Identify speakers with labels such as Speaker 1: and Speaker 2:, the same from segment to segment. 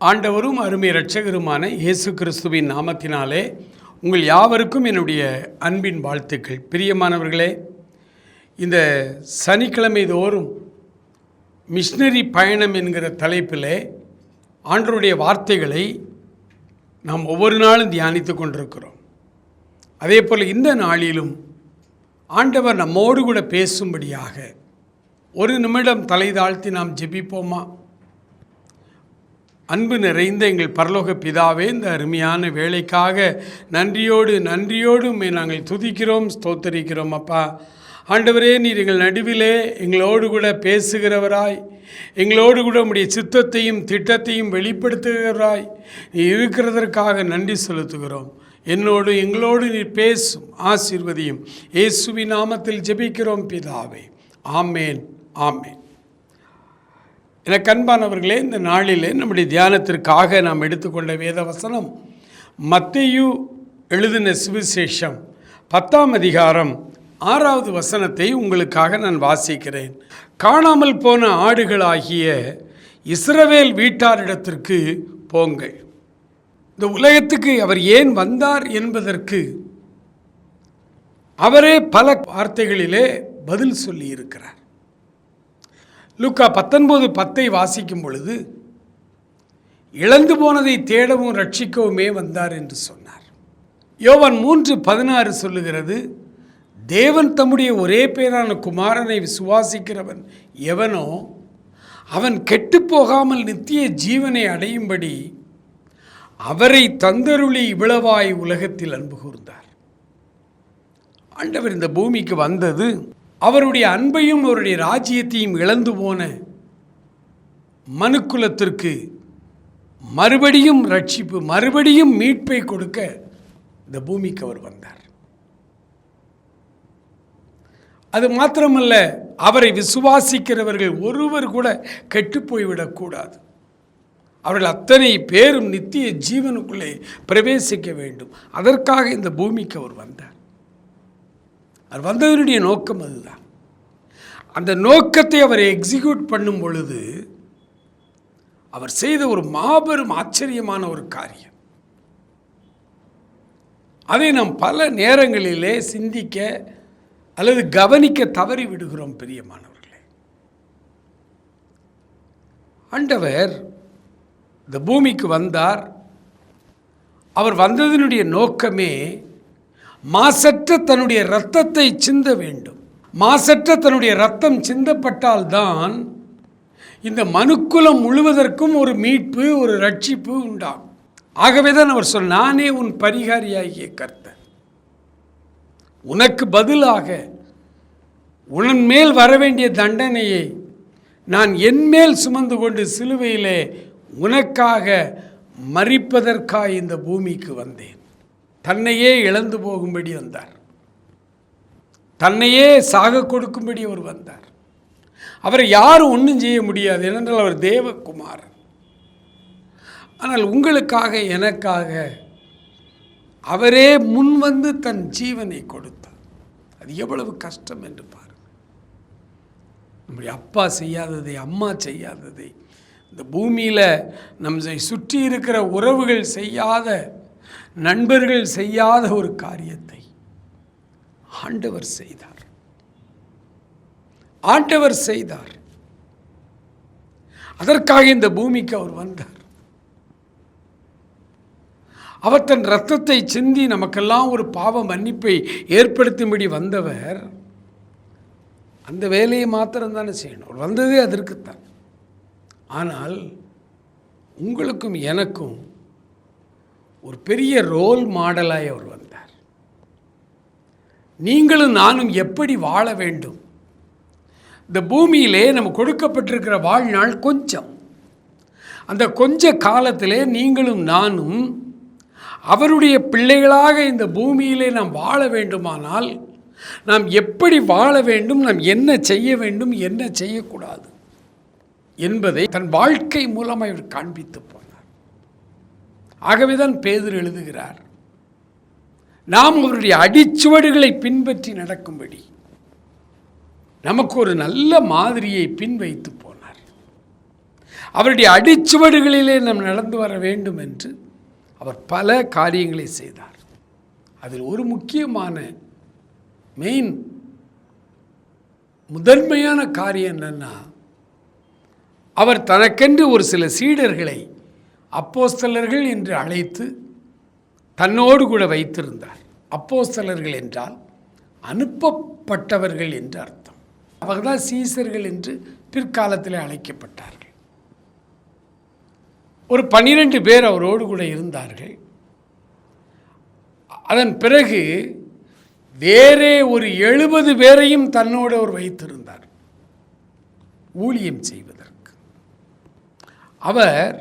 Speaker 1: ஆண்டவரும் அருமை இரட்சகருமான இயேசு கிறிஸ்துவின் நாமத்தினாலே உங்கள் யாவருக்கும் என்னுடைய அன்பின் வாழ்த்துக்கள். பிரியமானவர்களே, இந்த சனிக்கிழமை தோறும் மிஷனரி பயணம் என்கிற தலைப்பிலே ஆண்டவருடைய வார்த்தைகளை நாம் ஒவ்வொரு நாளும் தியானித்து கொண்டிருக்கிறோம். அதே போல் இந்த நாளிலும் ஆண்டவர் நம்மோடு கூட பேசும்படியாக ஒரு நிமிடம் தலை தாழ்த்தி நாம் ஜெபிப்போமா? அன்பு நிறைந்த எங்கள் பரலோக பிதாவே, இந்த அருமையான வேலைக்காக நன்றியோடு நாங்கள் துதிக்கிறோம், ஸ்தோத்தரிக்கிறோம். அப்பா ஆண்டவரே, நீர் எங்கள் நடுவிலே எங்களோடு கூட பேசுகிறவராய், எங்களோடு கூட உம்முடைய சித்தத்தையும் திட்டத்தையும் வெளிப்படுத்துகிறவராய் நீ இருக்கிறதற்காக நன்றி செலுத்துகிறோம். என்னோடு எங்களோடு நீர் பேசும், ஆசீர்வதியும். இயேசுவின் நாமத்தில் ஜெபிக்கிறோம் பிதாவே, ஆமேன் ஆமேன். எனக்கு அன்பானவர்களே, இந்த நாளிலே நம்முடைய தியானத்திற்காக நாம் எடுத்துக்கொண்ட வேத வசனம் மத்தேயு எழுதின சுவிசேஷம் 10ஆம் அதிகாரம் 6வது வசனத்தை உங்களுக்காக நான் வாசிக்கிறேன். காணாமல் போன ஆடுகளாகிய இஸ்ரவேல் வீட்டாரிடத்திற்கு போங்கள். இந்த உலகத்துக்கு அவர் ஏன் வந்தார் என்பதற்கு அவரே பல வார்த்தைகளிலே பதில் சொல்லி இருக்கிறார். லூக்கா 19:10 வாசிக்கும் பொழுது, இழந்து போனதை தேடவும் ரட்சிக்கவுமே வந்தார் என்று சொன்னார். யோவான் 3:16 சொல்லுகிறது, தேவன் தம்முடைய ஒரே பேரான குமாரனை விசுவாசிக்கிறவன் எவனோ அவன் கெட்டு போகாமல் நித்திய ஜீவனை அடையும்படி அவரை தந்தருளி இவ்வளவாய் உலகத்தில் அன்பு கூர்ந்தார். ஆண்டவர் இந்த பூமிக்கு வந்தது அவருடைய அன்பையும் அவருடைய ராஜ்யத்தையும் இழந்து போன மனுக்குலத்திற்கு மறுபடியும் ரட்சிப்பு, மறுபடியும் மீட்பை கொடுக்க இந்த பூமிக்கு அவர் வந்தார். அது மாத்திரமல்ல, அவரை விசுவாசிக்கிறவர்கள் ஒருவர் கூட கெட்டு போய்விடக்கூடாது. அவர்கள் அத்தனை பேரும் நித்திய ஜீவனுக்குள்ளே பிரவேசிக்க வேண்டும். அதற்காக இந்த பூமிக்கு அவர் வந்தார். அவர் வந்ததனுடைய நோக்கம் அதுதான். அந்த நோக்கத்தை அவர் எக்ஸிக்யூட் பண்ணும் பொழுது அவர் செய்த ஒரு மாபெரும் ஆச்சரியமான ஒரு காரியம். அதை நாம் பல நேரங்களிலே சிந்திக்க அல்லது கவனிக்க தவறி விடுகிறோம். பிரியமானவர்களே, ஆண்டவர் இந்த பூமிக்கு வந்தார். அவர் வந்ததனுடைய நோக்கமே மாசற்ற தன்னுடைய இரத்தத்தை சிந்த வேண்டும். மாசற்ற தன்னுடைய இரத்தம் சிந்தப்பட்டால்தான் இந்த மனுக்குலம் முழுவதற்கும் ஒரு மீட்பு, ஒரு ரட்சிப்பு உண்டாகும். ஆகவே தான் அவர் சொன்னார், நானே உன் பரிகாரியாகிய கர்த்தர், உனக்கு பதிலாக உன் மேல் வரவேண்டிய தண்டனையை நான் என்மேல் சுமந்து கொண்டு சிலுவையிலே உனக்காக மரிப்பதற்காக இந்த பூமிக்கு வந்தேன். தன்னையே இழந்து போகும்படி வந்தார். தன்னையே சாக கொடுக்கும்படி அவர் வந்தார். அவரை யாரும் ஒன்றும் செய்ய முடியாது, ஏனென்றால் அவர் தேவகுமாரன். ஆனால் உங்களுக்காக, எனக்காக அவரே முன் வந்து தன் ஜீவனை கொடுத்தார். அது எவ்வளவு கஷ்டம் என்று பாருங்கள். நம்முடைய அப்பா செய்யாததை, அம்மா செய்யாததை, இந்த பூமியில் நம்மை சுற்றி இருக்கிற உறவுகள் செய்யாத, நண்பர்கள் செய்யாத ஒரு காரியத்தை ஆண்டவர் செய்தார். ஆண்டவர் செய்தார். அதற்காக இந்த பூமிக்கு அவர் வந்தார். அவர் தன் இரத்தத்தை சிந்தி நமக்கெல்லாம் ஒரு பாவ மன்னிப்பை ஏற்படுத்தும்படி வந்தவர். அந்த வேலையை மாத்திரம் தானே செய்யணும். அவர் வந்ததே அதற்குத்தான். ஆனால் உங்களுக்கும் எனக்கும் ஒரு பெரிய ரோல் மாடலாய் அவர் வந்தார். நீங்களும் நானும் எப்படி வாழ வேண்டும்? இந்த பூமியிலே நம்ம கொடுக்கப்பட்டிருக்கிற வாழ்நாள் கொஞ்சம். அந்த கொஞ்ச காலத்திலே நீங்களும் நானும் அவருடைய பிள்ளைகளாக இந்த பூமியிலே நாம் வாழ வேண்டுமானால் நாம் எப்படி வாழ வேண்டும், நாம் என்ன செய்ய வேண்டும், என்ன செய்யக்கூடாது என்பதை தன் வாழ்க்கை மூலமாக அவர் காண்பித்து போனார். ஆகவேதான் பேதுரு எழுதுகிறார், நாம் அவருடைய அடிச்சுவடுகளை பின்பற்றி நடக்கும்படி நமக்கு ஒரு நல்ல மாதிரியை பின் வைத்து போனார். அவருடைய அடிச்சுவடுகளிலே நாம் நடந்து வர வேண்டும் என்று அவர் பல காரியங்களை செய்தார். அதில் ஒரு முக்கியமான முதன்மையான காரியம் என்னன்னா, அவர் தனக்கென்று ஒரு சில சீடர்களை அப்போஸ்தலர்கள் என்று அழைத்து தன்னோடு கூட வைத்திருந்தார். அப்போஸ்தலர்கள் என்றால் அனுப்பப்பட்டவர்கள் என்று அர்த்தம். அவர்தான் சீசர்கள் என்று பிற்காலத்தில் அழைக்கப்பட்டார்கள். ஒரு 12 பேர் அவரோடு கூட இருந்தார்கள். அதன் பிறகு வேறே ஒரு 70 பேரையும் தன்னோடு அவர் வைத்திருந்தார் ஊழியம் செய்வதற்கு. அவர்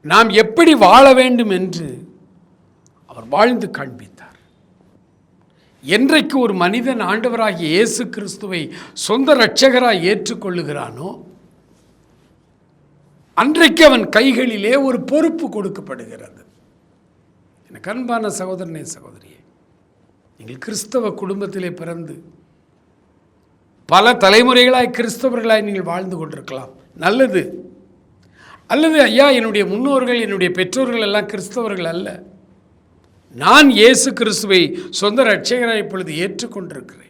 Speaker 1: நாம் எப்படி வாழ வேண்டும் என்று அவர் வாழ்ந்து காண்பித்தார். என்றைக்கு ஒரு மனிதன் ஆண்டவராகிய இயேசு கிறிஸ்துவை சொந்த இரட்சகராய் ஏற்றுக்கொள்ளுகிறானோ அன்றைக்கு அவன் கைகளிலே ஒரு பொறுப்பு கொடுக்கப்படுகிறது. எனக்கு அன்பான சகோதரனே, சகோதரியே, நீங்கள் கிறிஸ்தவ குடும்பத்திலே பிறந்து பல தலைமுறைகளாய் கிறிஸ்தவர்களாய் நீங்கள் வாழ்ந்து கொண்டிருக்கலாம், நல்லது. அல்லது ஐயா, என்னுடைய முன்னோர்கள் என்னுடைய பெற்றோர்கள் எல்லாம் கிறிஸ்தவர்கள் அல்ல, நான் இயேசு கிறிஸ்துவை சொந்த இரட்சகராய் இப்பொழுது ஏற்றுக்கொண்டிருக்கிறேன்,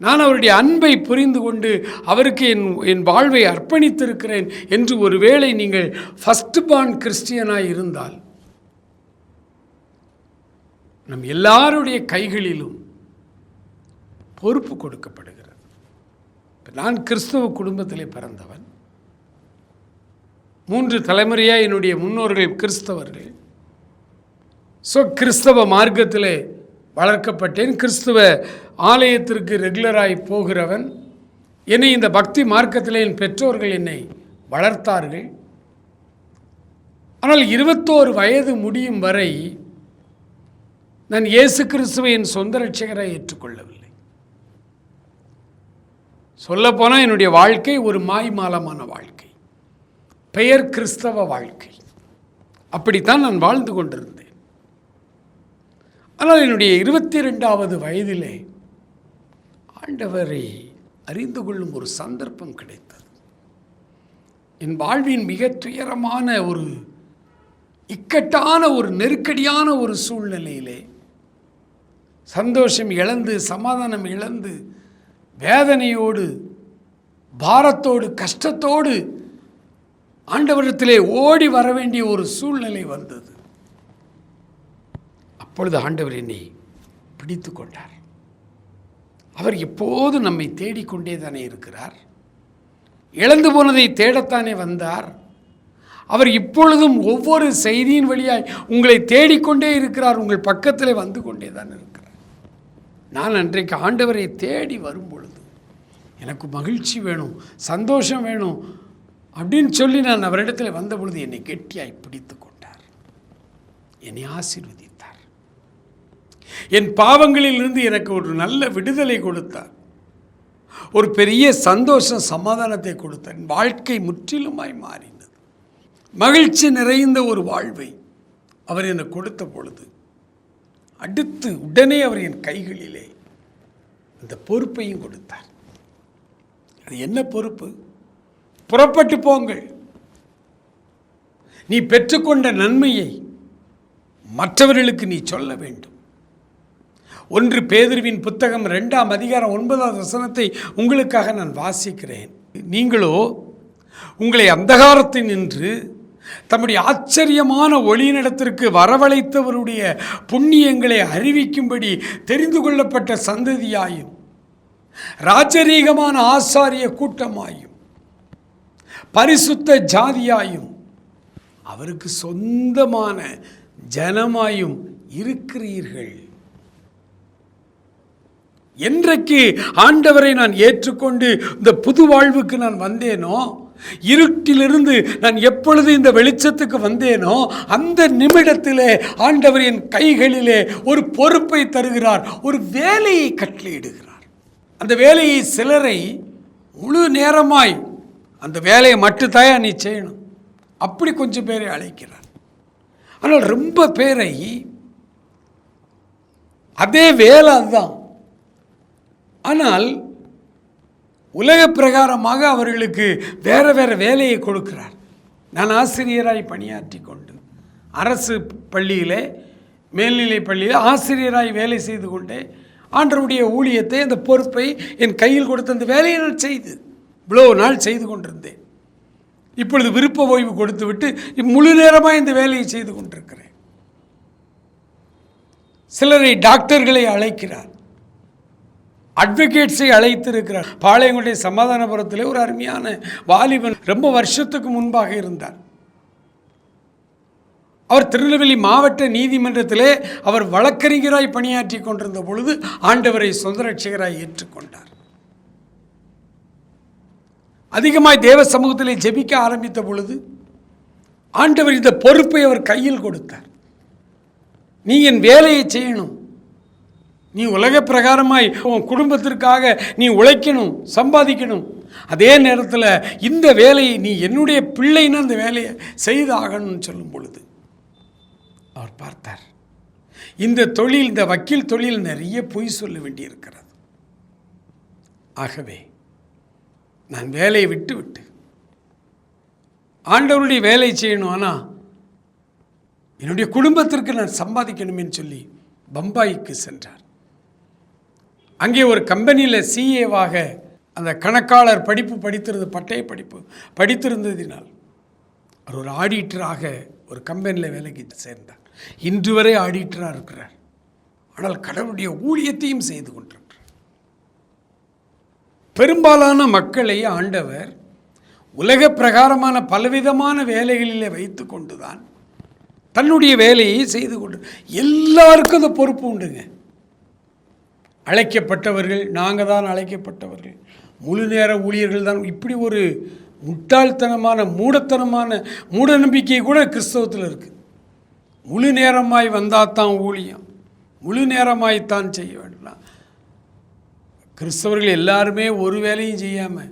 Speaker 1: நான் அவருடைய அன்பை புரிந்து கொண்டு அவருக்கு என் வாழ்வை அர்ப்பணித்திருக்கிறேன் என்று ஒருவேளை நீங்கள் ஃபர்ஸ்ட் பார்ன் கிறிஸ்டியனாய் இருந்தால் நம் எல்லாருடைய கைகளிலும் பொறுப்பு கொடுக்கப்படுகிறது. நான் கிறிஸ்தவ குடும்பத்திலே பிறந்தவன், 3 தலைமுறையாக என்னுடைய முன்னோர்கள் கிறிஸ்தவர்கள். கிறிஸ்தவ மார்க்கத்திலே வளர்க்கப்பட்டேன், கிறிஸ்தவ ஆலயத்திற்கு ரெகுலராய் போகிறவன். என்னை இந்த பக்தி மார்க்கத்தில் என் பெற்றோர்கள் என்னை வளர்த்தார்கள். ஆனால் 21 வயது முடியும் வரை நான் இயேசு கிறிஸ்துவை என் சொந்த இரட்சகராய் ஏற்றுக்கொள்ளவில்லை. சொல்லப்போனால் என்னுடைய வாழ்க்கை ஒரு மாய்மாலமான வாழ்க்கை, பெயர் கிறிஸ்தவ வாழ்க்கை. அப்படித்தான் நான் வாழ்ந்து கொண்டிருந்தேன். ஆனால் என்னுடைய 22வது வயதிலே ஆண்டவரை அறிந்து கொள்ளும் ஒரு சந்தர்ப்பம் கிடைத்தது. என் வாழ்வின் மிக துயரமான ஒரு இக்கட்டான ஒரு நெருக்கடியான ஒரு சூழ்நிலையிலே சந்தோஷம் இழந்து, சமாதானம் இழந்து, வேதனையோடு, பாரத்தோடு, கஷ்டத்தோடு ஆண்டவரிடத்திலே ஓடி வர வேண்டிய ஒரு சூழ்நிலை வந்தது. அப்பொழுது ஆண்டவர் என்னை பிடித்து கொண்டார். அவர் எப்போது நம்மை தேடிக்கொண்டே தானே இருக்கிறார். இழந்து போனதை தேடத்தானே வந்தார். அவர் இப்பொழுதும் ஒவ்வொரு செய்தியின் வழியாய் உங்களை தேடிக்கொண்டே இருக்கிறார், உங்கள் பக்கத்தில் வந்து கொண்டே தான் இருக்கிறார். நான் அன்றைக்கு ஆண்டவரை தேடி வரும் பொழுது எனக்கு மகிழ்ச்சி வேணும், சந்தோஷம் வேணும் அப்படின்னு சொல்லி நான் அவரிடத்தில் வந்த பொழுது என்னை கெட்டியாய் பிடித்து கொண்டார், என்னை ஆசீர்வதித்தார். என் பாவங்களிலிருந்து எனக்கு ஒரு நல்ல விடுதலை கொடுத்தார், ஒரு பெரிய சந்தோஷம் சமாதானத்தை கொடுத்தார். என் வாழ்க்கை முற்றிலுமாய் மாறினது. மகிழ்ச்சி நிறைந்த ஒரு வாழ்வை அவர் எனக்கு கொடுத்த பொழுது அடுத்து உடனே அவர் என் கைகளிலே அந்த பொறுப்பையும் கொடுத்தார். அது என்ன பொறுப்பு? புறப்பட்டு போங்கள், நீ பெற்றுக்கொண்ட நன்மையை மற்றவர்களுக்கு நீ சொல்ல வேண்டும். 1 பேதுருவின் புத்தகம் 2ஆம் அதிகாரம் 9வது வசனத்தை உங்களுக்காக நான் வாசிக்கிறேன். நீங்களோ உங்களை அந்தகாரத்தில் நின்று தம்முடைய ஆச்சரியமான ஒளியினிடத்திற்கு வரவழைத்தவருடைய புண்ணியங்களை அறிவிக்கும்படி தெரிந்து கொள்ளப்பட்ட சந்ததியாயும் ராஜரீகமான ஆசாரிய கூட்டமாயும் பரிசுத்த ஜாதியாயும் அவருக்கு சொந்தமான ஜனமாயும் இருக்கிறீர்கள். என்றைக்கு ஆண்டவரை நான் ஏற்றுக்கொண்டு இந்த புது வாழ்வுக்கு நான் வந்தேனோ, இருட்டிலிருந்து நான் எப்பொழுது இந்த வெளிச்சத்துக்கு வந்தேனோ அந்த நிமிடத்திலே ஆண்டவர் என் கைகளிலே ஒரு பொறுப்பை தருகிறார், ஒரு வேலையை கட்டளையிடுகிறார். அந்த வேலையை சிலரை முழு நேரமாய் அந்த வேலையை மட்டுத்தாயா நீ செய்யணும், அப்படி கொஞ்சம் பேரை அழைக்கிறார். ஆனால் ரொம்ப பேரை அதே வேலை அதுதான், ஆனால் உலக பிரகாரமாக அவர்களுக்கு வேறு வேறு வேலையை கொடுக்கிறார். நான் ஆசிரியராய் பணியாற்றி கொண்டு அரசு பள்ளியிலே, மேல்நிலை பள்ளியில் ஆசிரியராய் வேலை செய்து கொண்டே ஆண்டவருடைய ஊழியத்தை, அந்த பொறுப்பை என் கையில் கொடுத்த அந்த வேலையை நான் செய்து இவ்வளோ நாள் செய்து கொண்டிருந்தேன். இப்பொழுது விருப்ப ஓய்வு கொடுத்து விட்டு முழு நேரமாக இந்த வேலையை செய்து கொண்டிருக்கிறேன். சிலரை டாக்டர்களை அழைக்கிறார், அட்வொகேட்ஸை அழைத்திருக்கிறார். பாளையங்கோட்டை சமாதானபுரத்திலே ஒரு அருமையான வாலிபன் ரொம்ப வருஷத்துக்கு முன்பாக இருந்தார். அவர் திருநெல்வேலி மாவட்ட நீதிமன்றத்திலே அவர் வழக்கறிஞராய் பணியாற்றி கொண்டிருந்த பொழுது ஆண்டவரை சொந்த ரட்சகராய் ஏற்றுக்கொண்டார். அதிகமாய் தேவ சமூகத்திலே ஜெபிக்க ஆரம்பித்த பொழுது ஆண்டவர் இந்த பொறுப்பை அவர் கையில் கொடுத்தார். நீ என் வேலையை செய்யணும், நீ உலக பிரகாரமாய் உன் குடும்பத்திற்காக நீ உழைக்கணும், சம்பாதிக்கணும். அதே நேரத்தில் இந்த வேலையை நீ என்னுடைய பிள்ளைன்னு அந்த வேலையை செய்தாகணும்னு சொல்லும் பொழுது அவர் பார்த்தார், இந்த தொழில், இந்த வக்கீல் தொழில் நிறைய பொய் சொல்ல வேண்டியிருக்கிறது. ஆகவே நான் வேலையை விட்டு ஆண்டவருடைய வேலை செய்யணும், ஆனால் என்னுடைய குடும்பத்திற்கு நான் சம்பாதிக்கணும்னு சொல்லி பம்பாய்க்கு சென்றார். அங்கே ஒரு கம்பெனியில் சிஏவாக அந்த கணக்காளர் படிப்பு படித்திருந்த பட்டய படிப்பு படித்திருந்ததினால் அவர் ஒரு ஆடிட்டராக ஒரு கம்பெனியில் வேலைக்கு சேர்ந்தார். இன்று வரை ஆடிட்டராக இருக்கிறார். ஆனால் கடவுளுடைய ஊழியத்தையும் செய்து கொண்டிருக்கிறார். பெரும்பாலான மக்களை ஆண்டவர் உலக பிரகாரமான பலவிதமான வேலைகளிலே வைத்து கொண்டுதான் தன்னுடைய வேலையை செய்து கொண்டு, எல்லாருக்கும் அந்த பொறுப்பு உண்டுங்க. அழைக்கப்பட்டவர்கள் நாங்கள் தான், அழைக்கப்பட்டவர்கள் முழு நேர ஊழியர்கள் தான். இப்படி ஒரு முட்டாள்தனமான மூட நம்பிக்கை கூட கிறிஸ்தவத்தில் இருக்குது. முழு நேரமாய் வந்தால் தான் ஊழியம், முழு நேரமாய்த்தான் செய்ய வேண்டாம். கிறிஸ்தவர்கள் எல்லாருமே ஒரு வேலையும் செய்யாமல்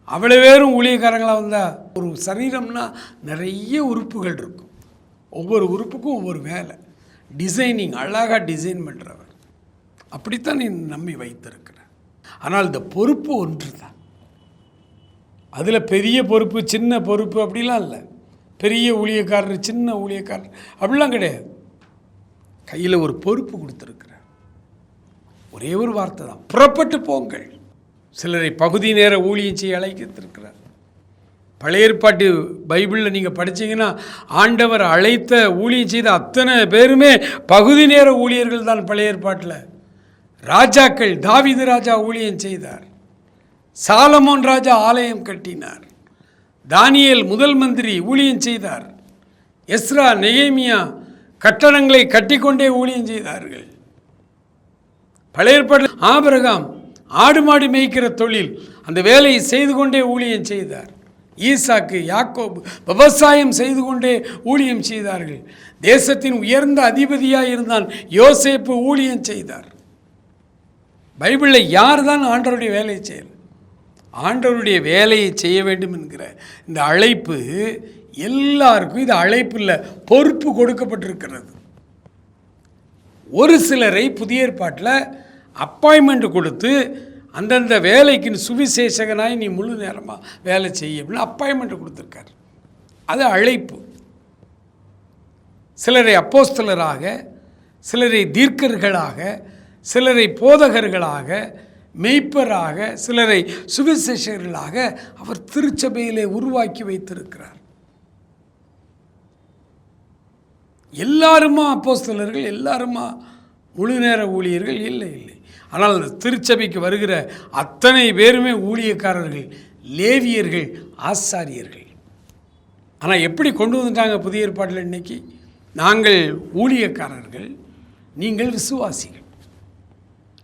Speaker 1: அவ்வளோ பேரும் ஊழியக்காரங்களாக வந்தால், ஒரு சரீரம்னா நிறைய உறுப்புகள் இருக்கும், ஒவ்வொரு உறுப்புக்கும் ஒவ்வொரு வேலை, டிசைனிங் அழகாக டிசைன் பண்ணுறவர். அப்படித்தான் நீ நம்பி வைத்திருக்கிறார். ஆனால் இந்த பொறுப்பு ஒன்று தான். அதில் பெரிய பொறுப்பு சின்ன பொறுப்பு அப்படிலாம் இல்லை. பெரிய ஊழியக்காரர் சின்ன ஊழியக்காரர் அப்படிலாம் கிடையாது. கையில் ஒரு பொறுப்பு கொடுத்துருக்கிறார். ஒரே ஒரு வார்த்தை தான், புறப்பட்டு போங்கள். சிலரை பகுதி நேர ஊழியம் செய்ய அழைத்திருக்கிறார். பழைய ஏற்பாட்டு பைபிளில் நீங்கள் படித்தீங்கன்னா ஆண்டவர் அழைத்த ஊழியம் செய்த அத்தனை பேருமே பகுதி நேர ஊழியர்கள் தான். பழைய ஏற்பாட்டில் ராஜாக்கள், தாவீது ராஜா ஊழியம் செய்தார், சாலமோன் ராஜா ஆலயம் கட்டினார், தானியேல் முதல் மந்திரி ஊழியம் செய்தார், எஸ்ரா, நெகேமியா கட்டடங்களை கட்டிக்கொண்டே ஊழியம் செய்தார்கள். பழைய ஏற்பாட்டில் ஆபிரகாம் ஆடு மாடு மேய்க்கிற தொழில், அந்த வேலையை செய்து கொண்டே ஊழியம் செய்தார். ஈசாக்கு, யாக்கோபு விவசாயம் செய்து கொண்டே ஊழியம் செய்தார்கள். தேசத்தின் உயர்ந்த அதிபதியாக இருந்தான் யோசேப்பு, ஊழியம் செய்தார். பைபிளில் யார் தான் ஆண்டவருடைய வேலையை செய்யல? ஆண்டவருடைய வேலையை செய்ய வேண்டும் என்கிற இந்த அழைப்பு எல்லாருக்கும், இது அழைப்பு இல்லை, பொறுப்பு கொடுக்கப்பட்டிருக்கிறது. ஒரு சிலரை புதிய ஏற்பாட்டில் அப்பாயின்மெண்ட் கொடுத்து அந்தந்த வேலைக்கு சுவிசேஷகனாய் நீ முழு நேரமாக வேலை செய்ய அப்படின்னு அப்பாயின்மெண்ட் கொடுத்துருக்கார். அது அழைப்பு. சிலரை அப்போஸ்தலராக, சிலரை தீர்க்கர்களாக, சிலரை போதகர்களாக, மெய்ப்பராக, சிலரை சுவிசேஷகர்களாக அவர் திருச்சபையிலே உருவாக்கி வைத்திருக்கிறார். எல்லாருமா அப்போஸ்தலர்கள், எல்லாருமா முழு நேர ஊழியர்கள்? இல்லை. ஆனால் அந்த திருச்சபைக்கு வருகிற அத்தனை பேருமே ஊழியக்காரர்கள், லேவியர்கள், ஆசாரியர்கள். ஆனால் எப்படி கொண்டு வந்துட்டாங்க புதிய ஏற்பாட்டில்? இன்றைக்கி நாங்கள் ஊழியக்காரர்கள், நீங்கள் விசுவாசிகள்.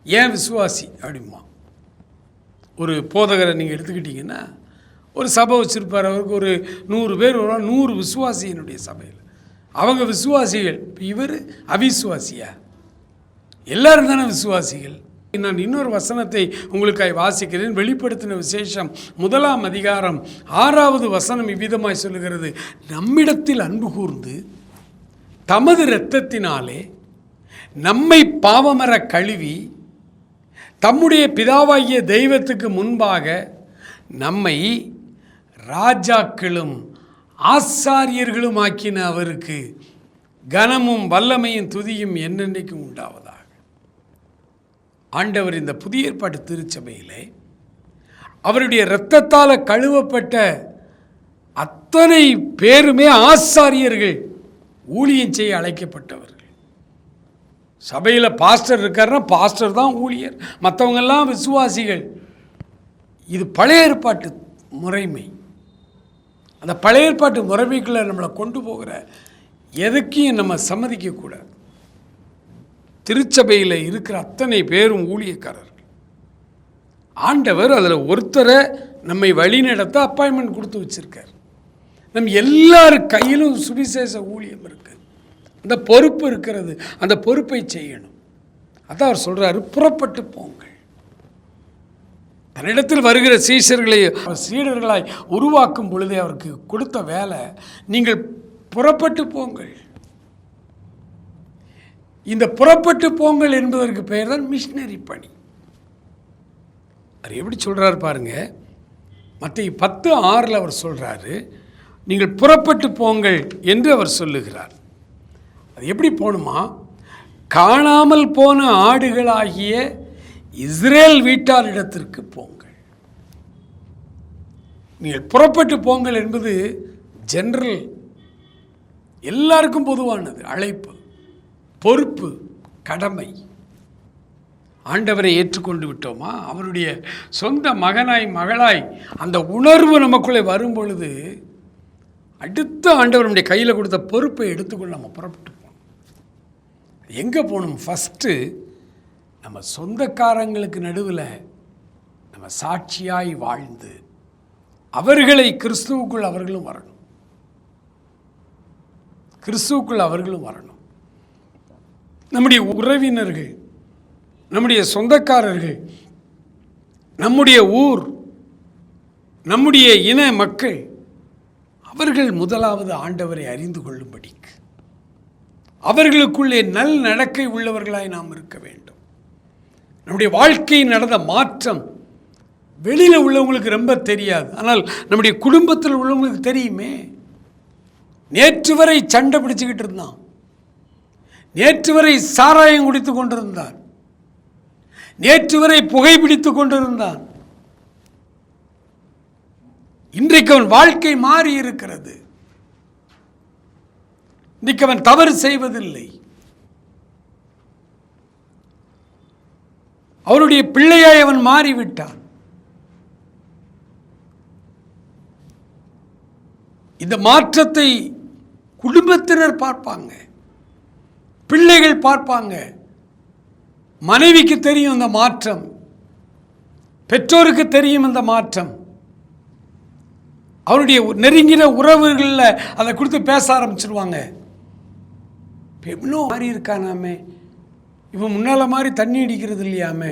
Speaker 1: ஏன் விசுவாசி அப்படிமா? ஒரு போதகரை நீங்கள் எடுத்துக்கிட்டிங்கன்னா, ஒரு சபை வச்சுருப்பார், அவருக்கு ஒரு 100 பேர் வரும், 100 விசுவாசி என்னுடைய சபையில். அவங்க விசுவாசிகள். இப்போ இவர் அவிசுவாசியா? எல்லாரும் தானே விசுவாசிகள். நான் இன்னொரு வசனத்தை உங்களுக்காய் வாசிக்கிறேன். வெளிப்படுத்தின விசேஷம் 1ஆம் அதிகாரம் 6வது வசனம் இவ்விதமாய் சொல்லுகிறது, நம்மிடத்தில் அன்பு கூர்ந்து தமது இரத்தத்தினாலே நம்மை பாவமர கழுவி தம்முடைய பிதாவாகிய தெய்வத்துக்கு முன்பாக நம்மை ராஜாக்களும் ஆசாரியர்களும் ஆக்கின அவருக்கு கனமும் வல்லமையும் துதியும் என்னென்னைக்கும் உண்டாவதாக. ஆண்டவர் இந்த புதிய ஏற்பாட்டு திருச்சபையிலே அவருடைய இரத்தத்தால் கழுவப்பட்ட அத்தனை பேருமே ஆசாரியர்கள், ஊழியம் செய்ய அழைக்கப்பட்டவர்கள். சபையில் பாஸ்டர் இருக்காருன்னா பாஸ்டர் தான் ஊழியர், மற்றவங்கெல்லாம் விசுவாசிகள். இது பழைய ஏற்பாட்டு முறைமை. அந்த பழைய ஏற்பாட்டு முறைமைக்குள்ளே நம்மளை கொண்டு போகிற எதுக்கையும் நம்ம சம்மதிக்கக்கூடாது. திருச்சபையில் இருக்கிற அத்தனை பேரும் ஊழியக்காரர்கள். ஆண்டவர் அதில் ஒருத்தரை நம்மை வழிநடத்த அப்பாயின்மெண்ட் கொடுத்து வச்சுருக்கார். நம் எல்லார் கையிலும் சுவிசேஷ ஊழியம் இருக்குது, அந்த பொறுப்பு இருக்கிறது. அந்த பொறுப்பை செய்யணும். அதான் அவர் சொல்கிறாரு, புறப்பட்டு போங்கள். தன்னிடத்தில் வருகிற சீஷர்களை சீடர்களாய் உருவாக்கும் பொழுதே அவருக்கு கொடுத்த வேலை, நீங்கள் புறப்பட்டு போங்கள். இந்த புறப்பட்டு போங்கள் என்பதற்கு பெயர் தான் மிஷினரி பணி. அவர் எப்படி சொல்கிறார் பாருங்க, மத்தேயு 10:6 அவர் சொல்கிறாரு, நீங்கள் புறப்பட்டு போங்கள் என்று அவர் சொல்லுகிறார். அது எப்படி போகணுமா? காணாமல் போன ஆடுகளாகிய இஸ்ரேல் வீட்டாரிடத்திற்கு போங்கள். நீங்கள் புறப்பட்டு போங்கள் என்பது ஜெனரல், எல்லாருக்கும் பொதுவானது. அழைப்பு, பொறுப்பு, கடமை. ஆண்டவரை ஏற்றுக்கொண்டு விட்டோமா, அவருடைய சொந்த மகனாய் மகளாய் அந்த உணர்வு நமக்குள்ளே வரும் பொழுது அடுத்த ஆண்டவர் நம்முடைய கையில் கொடுத்த பொறுப்பை எடுத்துக்கொண்டு நம்ம புறப்பட்டு போகணும். எங்கே போகணும்? ஃபஸ்ட்டு நம்ம சொந்தக்காரங்களுக்கு நடுவில் நம்ம சாட்சியாய் வாழ்ந்து அவர்களை கிறிஸ்துவுக்குள் அவர்களும் வரணும். கிறிஸ்துவுக்குள் அவர்களும் வரணும். நம்முடைய உறவினர்கள், நம்முடைய சொந்தக்காரர்கள், நம்முடைய ஊர், நம்முடைய இன மக்கள், அவர்கள் முதலாவது ஆண்டவரை அறிந்து கொள்ளும்படிக்கு அவர்களுக்குள்ளே நல் நடக்கை உள்ளவர்களாய் நாம் இருக்க வேண்டும். நம்முடைய வாழ்க்கையில் நடந்த மாற்றம் வெளியில் உள்ளவங்களுக்கு ரொம்ப தெரியாது, ஆனால் நம்முடைய குடும்பத்தில் உள்ளவங்களுக்கு தெரியுமே. நேற்று வரை சண்டை பிடிச்சுக்கிட்டு இருந்தான், நேற்று வரை சாராயம் குடித்து கொண்டிருந்தான், நேற்று வரை புகைப்பிடித்து கொண்டிருந்தான். இன்றைக்கு அவன் வாழ்க்கை மாறி இருக்கிறது. இன்றைக்கு அவன் தவறு செய்வதில்லை. அவருடைய பிள்ளையாய் அவன் மாறிவிட்டான். இந்த மாற்றத்தை குடும்பத்தினர் பார்ப்பாங்க, பிள்ளைகள் பார்ப்பாங்க, மனைவிக்கு தெரியும் அந்த மாற்றம், பெற்றோருக்கு தெரியும் அந்த மாற்றம். அவருடைய நெருங்கின உறவுகளில் அதை கொடுத்து பேச ஆரம்பிச்சிருவாங்க. இன்னும் மாறி இருக்கானாமே, இவன் முன்னால் மாதிரி தண்ணி அடிக்கிறது இல்லையாமே,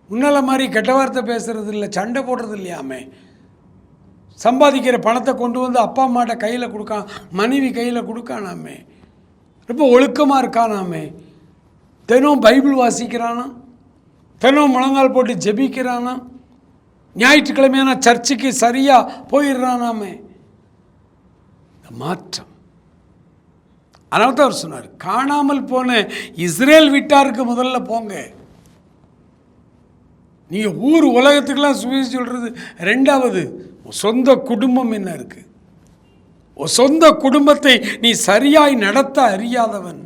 Speaker 1: முன்னால் மாதிரி கெட்ட வார்த்தை பேசுறது இல்லை, சண்டை போடுறது இல்லையாமே, சம்பாதிக்கிற பணத்தை கொண்டு வந்து அப்பா அம்மாட்ட கையில் கொடுக்கான், மனைவி கையில் கொடுக்கானாமே, ரொம்ப ஒழுக்கமாக இருக்கானாமே, தினம் பைபிள் வாசிக்கிறானா, தினம் முழங்கால் போட்டு ஜெபிக்கிறானா, ஞாயிற்றுக்கிழமையான சர்ச்சுக்கு சரியாக போயிடுறானாமே. மாற்றம். அதனால தான் அவர் சொன்னார், காணாமல் போன இஸ்ரேல் வீட்டாருக்கு முதல்ல போங்க. நீங்கள் ஊர் உலகத்துக்கெல்லாம் சுவிசேஷம் சொல்கிறது ரெண்டாவது. சொந்த குடும்பம் என்ன இருக்கு? சொந்த குடும்பத்தை நீ சரியாய் நடத்த அறியாதவன்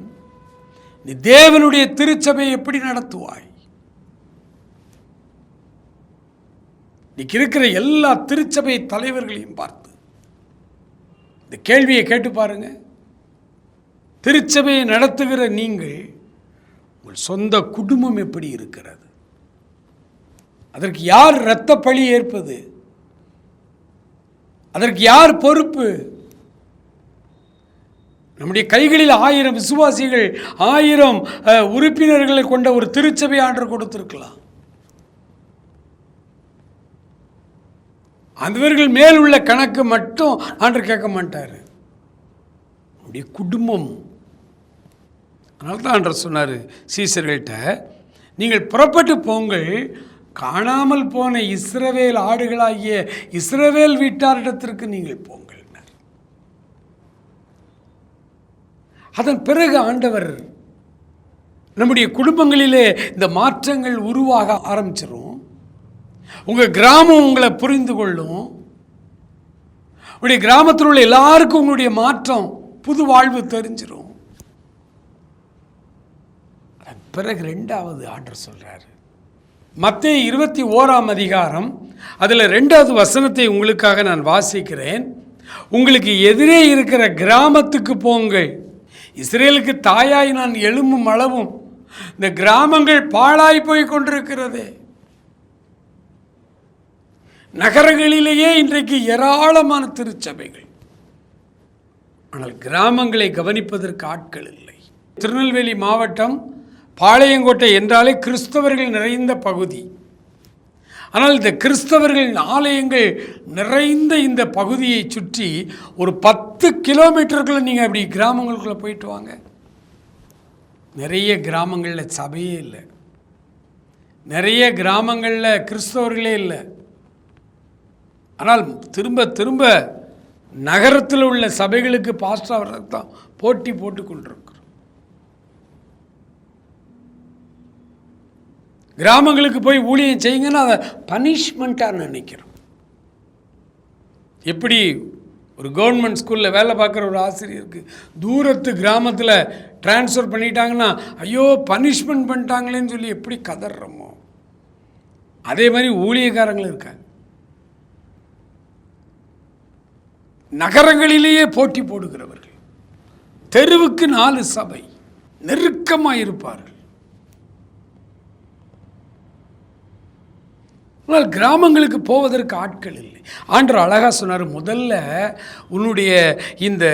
Speaker 1: நீ தேவனுடைய திருச்சபையை எப்படி நடத்துவாய்? இன்னைக்கு இருக்கிற எல்லா திருச்சபை தலைவர்களையும் பார்த்து இந்த கேள்வியை கேட்டு பாருங்க. திருச்சபையை நடத்துகிற நீங்கள் உங்கள் சொந்த குடும்பம் எப்படி இருக்கிறது? அதற்கு யார் இரத்த பழி ஏற்பது? அதற்கு யார் பொறுப்பு? நம்முடைய கைகளில் 1000 விசுவாசிகள் 1000 உறுப்பினர்களை கொண்ட ஒரு திருச்சபை ஆண்டவர் கொடுத்திருக்கலாம். அவர்கள் மேல் உள்ள கணக்கு மட்டும் ஆண்டவர் கேட்க மாட்டார். நம்முடைய குடும்பம். அதனால தான் ஆண்டவர் சொன்னார் சீசர்கள்ட்ட, நீங்கள் புறப்பட்டு போங்கள், காணாமல் போன இஸ்ரவேல் ஆடுகளாகிய இஸ்ரவேல் வீட்டாரிடத்திற்கு நீங்கள் போங்கள். அதன் பிறகு ஆண்டவர் நம்முடைய குடும்பங்களிலே இந்த மாற்றங்கள் உருவாக ஆரம்பிச்சிடும். உங்கள் கிராமம் உங்களை புரிந்து கொள்ளும். உங்களுடைய கிராமத்தில் உள்ள எல்லாருக்கும் உங்களுடைய மாற்றம் புது வாழ்வு தெரிஞ்சிடும். அதன் பிறகு 2வது ஆண்டவர் சொல்றாரு, மத்தேயு 21ஆம் அதிகாரம் அதில் 2வது வசனத்தை உங்களுக்காக நான் வாசிக்கிறேன். உங்களுக்கு எதிரே இருக்கிற கிராமத்துக்கு போங்கள். இஸ்ரேலுக்கு தாயாய் நான் எழும்பும் அளவும் இந்த கிராமங்கள் பாழாய் போய் கொண்டிருக்கிறது. நகரங்களிலேயே இன்றைக்கு ஏராளமான திருச்சபைகள், ஆனால் கிராமங்களை கவனிப்பதற்கு ஆட்கள் இல்லை. திருநெல்வேலி மாவட்டம் பாளையங்கோட்டை என்றாலே கிறிஸ்தவர்கள் நிறைந்த பகுதி. ஆனால் இந்த கிறிஸ்தவர்களின் ஆலயங்கள் நிறைந்த இந்த பகுதியை சுற்றி ஒரு 10 கிலோமீட்டருக்குள்ள நீங்கள் அப்படி கிராமங்களுக்குள்ளே போயிட்டு வாங்க. நிறைய கிராமங்களில் சபையே இல்லை, நிறைய கிராமங்களில் கிறிஸ்தவர்களே இல்லை. ஆனால் திரும்ப திரும்ப நகரத்தில் உள்ள சபைகளுக்கு பாஸ்டர் அவர்கள் தான் போட்டி போட்டு கொண்டிருக்கிறோம். கிராமங்களுக்கு போய் ஊழியம் செய்யுங்கன்னா அதை பனிஷ்மெண்ட்டாக நினைக்கிறோம். எப்படி ஒரு கவர்மெண்ட் ஸ்கூலில் வேலை பார்க்குற ஒரு ஆசிரியருக்கு தூரத்து கிராமத்தில் ட்ரான்ஸ்ஃபர் பண்ணிட்டாங்கன்னா ஐயோ பனிஷ்மெண்ட் பண்ணிட்டாங்களேன்னு சொல்லி எப்படி கதறோமோ, அதே மாதிரி ஊழியக்காரங்களும் இருக்காங்க. நகரங்களிலேயே போட்டி போடுகிறவர்கள், தெருவுக்கு 4 சபை, நெருக்கமாக இருப்பார்கள். ஆனால் கிராமங்களுக்கு போவதற்கு ஆட்கள் இல்லை. ஆண்டவர் அழகாக சொன்னார், முதல்ல உன்னுடைய இந்த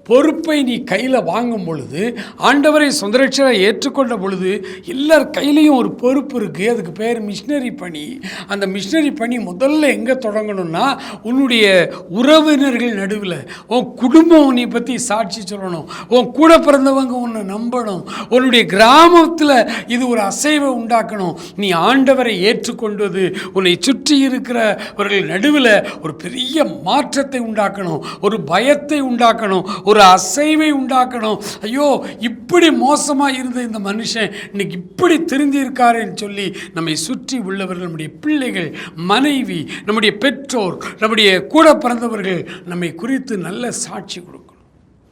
Speaker 1: பொறுப்பை நீ கையில் வாங்கும் பொழுது, ஆண்டவரை சொந்த ரட்சகராக ஏற்றுக்கொண்ட பொழுது எல்லார் கையிலையும் ஒரு பொறுப்பு இருக்குது. அதுக்கு பேர் மிஷினரி பணி. அந்த மிஷினரி பணி முதல்ல எங்கே தொடங்கணும்னா உன்னுடைய உறவினர்கள் நடுவில், உன் குடும்பம் உன்னை பற்றி சாட்சி சொல்லணும், உன் கூட பிறந்தவங்க உன்னை நம்பணும், உன்னுடைய கிராமத்தில் இது ஒரு அசைவை உண்டாக்கணும். நீ ஆண்டவரை ஏற்றுக்கொண்டது உன்னை சுற்றி இருக்கிறவர்கள் நடுவில் ஒரு பெரிய மாற்றத்தை உண்டாக்கணும், ஒரு பயத்தை உண்டாக்கணும், ஒரு அசைவை உண்டாக்கணும். ஐயோ இப்படி மோசமாக இருந்த இந்த மனுஷன் இன்னைக்கு இப்படி திருந்தி இருக்காருன்னு சொல்லி நம்மை சுற்றி உள்ளவர்கள், நம்முடைய பிள்ளைகள், மனைவி, நம்முடைய பெற்றோர், நம்முடைய கூட பிறந்தவர்கள் நம்மை குறித்து நல்ல சாட்சி கொடுக்கணும்.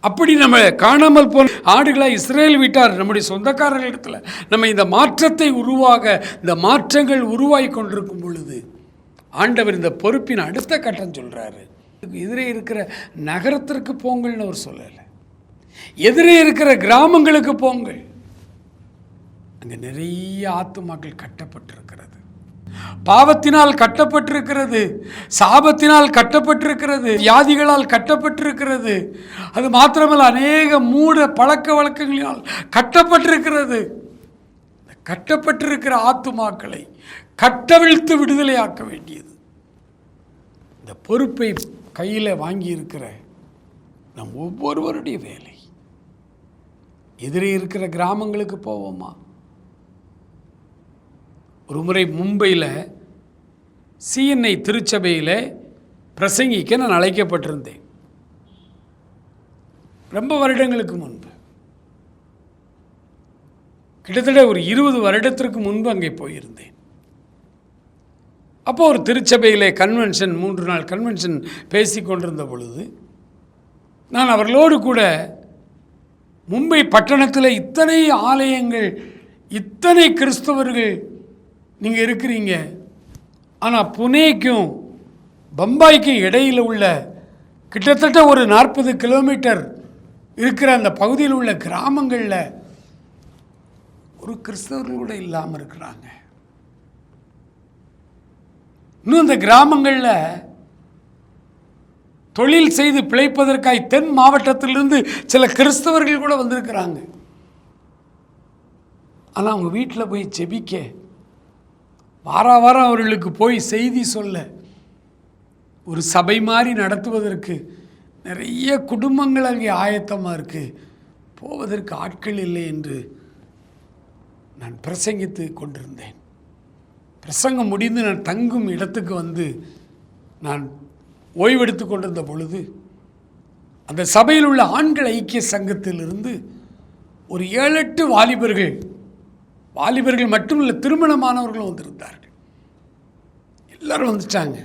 Speaker 1: அப்படி நம்ம காணாமல் போன ஆடுகளாக இஸ்ரேல் வீட்டார் நம்முடைய சொந்தக்காரர்களிடத்தில் நம்ம இந்த மாற்றத்தை உருவாக, இந்த மாற்றங்கள் உருவாகி கொண்டிருக்கும் பொழுது ஆண்டவர் இந்த பொறுப்பின் அடுத்த கட்டம் சொல்கிறாரு. எதிரே இருக்கிற நகரத்திற்கு போங்கள்னு அவர் சொல்லலை, எதிரே இருக்கிற கிராமங்களுக்கு போங்கள். அங்கே நிறைய ஆத்துமாக்கள் கட்டப்பட்டிருக்கிறது, பாவத்தினால் கட்டப்பட்டிருக்கிறது, சாபத்தினால் கட்டப்பட்டிருக்கிறது, வியாதிகளால் கட்டப்பட்டிருக்கிறது. அது மாத்திரமல்ல, அநேக மூட பழக்க வழக்கங்களினால் கட்டப்பட்டிருக்கிறது. கட்டப்பட்டிருக்கிற ஆத்துமாக்களை கட்டவிழ்த்து விடுதலையாக்க வேண்டியது இந்த பொறுப்பை கையில் வாங்கி இருக்கிற நம் ஒவ்வொருவருடைய வேலை. எதிரே இருக்கிற கிராமங்களுக்கு போவோமா? ஒரு முறை மும்பையில் CNI திருச்சபையில் பிரசங்கிக்க நான் அழைக்கப்பட்டிருந்தேன். ரொம்ப வருடங்களுக்கு முன்பு, கிட்டத்தட்ட ஒரு 20 வருடத்திற்கு முன்பு அங்கே போயிருந்தேன். அப்போ ஒரு திருச்சபையிலே கன்வென்ஷன், 3 நாள் கன்வென்ஷன் பேசி கொண்டிருந்த பொழுது நான் அவர்களோடு கூட மும்பை பட்டணத்தில் இத்தனை ஆலயங்கள், இத்தனை கிறிஸ்தவர்கள் நீங்கள் இருக்கிறீங்க, ஆனால் புனேக்கும் பம்பாய்க்கும் இடையில் உள்ள கிட்டத்தட்ட ஒரு 40 கிலோமீட்டர் இருக்கிற அந்த பகுதியில் உள்ள கிராமங்களில் ஒரு கிறிஸ்தவர்கள் கூட இல்லாமல் இருக்கிறாங்க. இன்னும் இந்த கிராமங்களில் தொழில் செய்து பிழைப்பதற்காய் தென் மாவட்டத்திலிருந்து சில கிறிஸ்தவர்கள் கூட வந்திருக்கிறாங்க. ஆனால் அவங்க வீட்டில் போய் ஜெபிக்க, வாரம் அவர்களுக்கு போய் செய்தி சொல்ல, ஒரு சபை மாதிரி நடத்துவதற்கு நிறைய குடும்பங்கள் அங்கே ஆயத்தமாக இருக்குது, போவதற்கு ஆட்கள் இல்லை என்று நான் பிரசங்கித்து கொண்டிருந்தேன். பிரசங்கம் முடிந்து நான் தங்கும் இடத்துக்கு வந்து நான் ஓய்வெடுத்து கொண்டிருந்த பொழுது அந்த சபையில் உள்ள ஆண்கள் ஐக்கிய சங்கத்திலிருந்து ஒரு 7-8 வாலிபர்கள் மட்டுமில்லை, திருமணமானவர்களும் வந்திருந்தார்கள். எல்லாரும் வந்துட்டாங்க.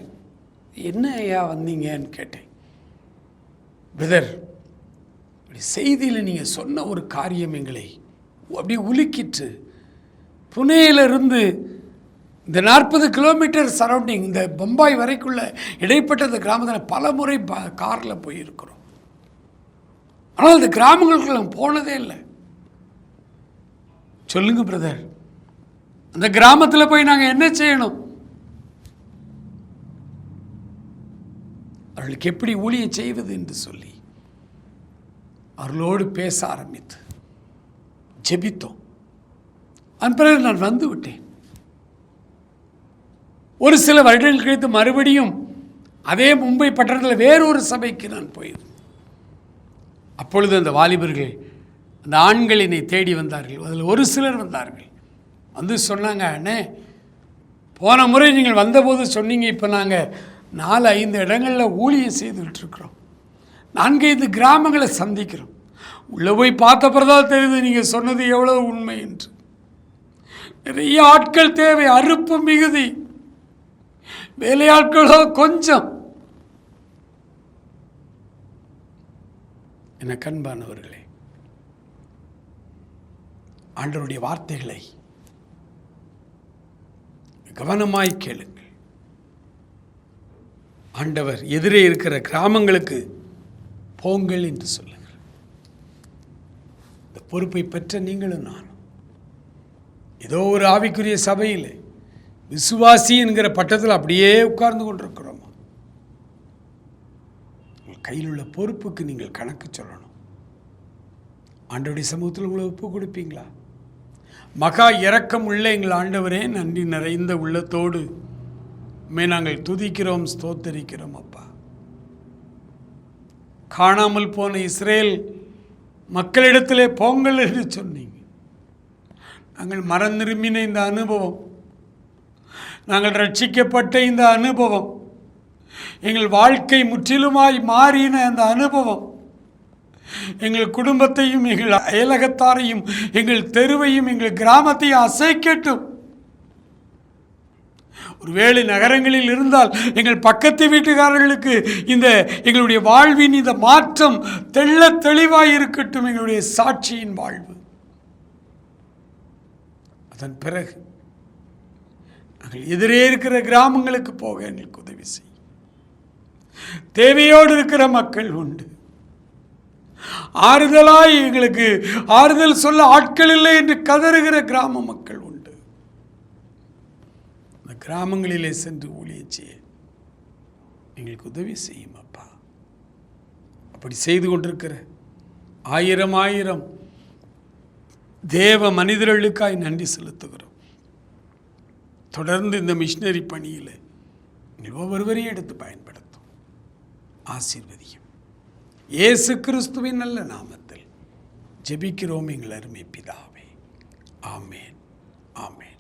Speaker 1: என்ன ஐயா வந்தீங்கன்னு கேட்டேன். பிரதர், செய்தியில் நீங்கள் சொன்ன ஒரு காரியம் எங்களை அப்படியே உலுக்கிட்டு, புனேயிலிருந்து இந்த 40 கிலோமீட்டர் சரௌண்டிங், இந்த பம்பாய் வரைக்குள்ள இடைப்பட்ட இந்த கிராமத்தில் பல முறை காரில் போயிருக்கிறோம். ஆனால் இந்த கிராமங்களுக்கு நாங்கள் போனதே இல்லை. சொல்லுங்க பிரதர், அந்த கிராமத்தில் போய் நாங்கள் என்ன செய்யணும்? அவர்களுக்கு எப்படி ஊழியம் செய்வது என்று சொல்லி அவர்களோடு பேச ஆரம்பித்து ஜெபித்தோம். அதன் பிறகு நான் வந்து விட்டேன். ஒரு சில வருடங்கள் கழித்து மறுபடியும் அதே மும்பை பட்டணத்தில் வேறொரு சபைக்கு நான் போயிருந்தேன். அப்பொழுது அந்த வாலிபர்கள், அந்த ஆண்கள் என்னை தேடி வந்தார்கள். அதில் ஒரு சிலர் வந்தார்கள். வந்து சொன்னாங்க, அண்ணே, போன முறை நீங்கள் வந்தபோது சொன்னீங்க, இப்போ நாங்கள் 4-5 இடங்களில் ஊழியம் செய்துக்கிட்டுருக்குறோம், 4-5 கிராமங்களை சந்திக்கிறோம். உள்ளே போய் பார்த்த பிறதான் தெரியுது நீங்கள் சொன்னது எவ்வளோ உண்மை என்று. நிறைய ஆட்கள் தேவை, அறுப்பு மிகுதி, வேலையாட்களோ கொஞ்சம். என கண்பானவர்களே, ஆண்டவருடைய வார்த்தைகளை கவனமாய் கேளுங்கள். ஆண்டவர் எதிரே இருக்கிற கிராமங்களுக்கு போங்கள் என்று சொல்லுங்கள். இந்த பொறுப்பை பெற்ற நீங்களும் நானும் ஏதோ ஒரு ஆவிக்குரிய சபையில் விசுவாசி என்கிற பட்டத்தில் அப்படியே உட்கார்ந்து கொண்டிருக்கிறோம். கையில் உள்ள பொறுப்புக்கு நீங்கள் கணக்கு சொல்லணும். ஆண்டவருடைய சமூகத்தில் உங்களை ஒப்பு கொடுப்பீங்களா? மகா இரக்கம் உள்ள எங்கள் ஆண்டவரே, நன்றி நிறைந்த உள்ளத்தோடு நாங்கள் துதிக்கிறோம், ஸ்தோத்தரிக்கிறோம். அப்பா, காணாமல் போன இஸ்ரேல் மக்களிடத்திலே போங்கள் என்று சொன்னீங்க. நாங்கள் மறந்திரும்பின இந்த அனுபவம், நாங்கள் ரட்சிக்கப்பட்ட இந்த அனுபவம், எங்கள் வாழ்க்கை முற்றிலுமாய் மாறின அந்த அனுபவம், எங்கள் குடும்பத்தையும் எங்கள் அயலகத்தாரையும் எங்கள் தெருவையும் எங்கள் கிராமத்தையும் அசைக்கட்டும். ஒருவேளை நகரங்களில் இருந்தால் எங்கள் பக்கத்து வீட்டுக்காரர்களுக்கு இந்த எங்களுடைய வாழ்வின் இந்த மாற்றம் தெள்ள தெளிவாய் இருக்கட்டும், எங்களுடைய சாட்சியின் வாழ்வு. அதன் பிறகு நாங்கள் எதிரே இருக்கிற கிராமங்களுக்கு போக எங்களுக்கு உதவி செய்யும். தேவையோடு இருக்கிற மக்கள் உண்டு, ஆறுதலாய் எங்களுக்கு ஆறுதல் சொல்ல ஆட்கள் இல்லை என்று கதறுகிற கிராம மக்கள் உண்டு. அந்த கிராமங்களிலே சென்று ஊழியம் செய்ய எங்களுக்கு உதவி செய்யும் அப்பா. அப்படி செய்து கொண்டிருக்கிற 1000 தேவ மனிதர்களுக்காய் நன்றி செலுத்துகிறோம். தொடர்ந்து இந்த மிஷினரி பணியில் நீங்கள் ஒவ்வொருவரையும் எடுத்து பயன்படுத்தும், ஆசீர்வதியும். இயேசு கிறிஸ்துவின் நல்ல நாமத்தில் ஜெபிக்கிறோம் எங்கள் அருமை பிதாவே. ஆமேன், ஆமேன்.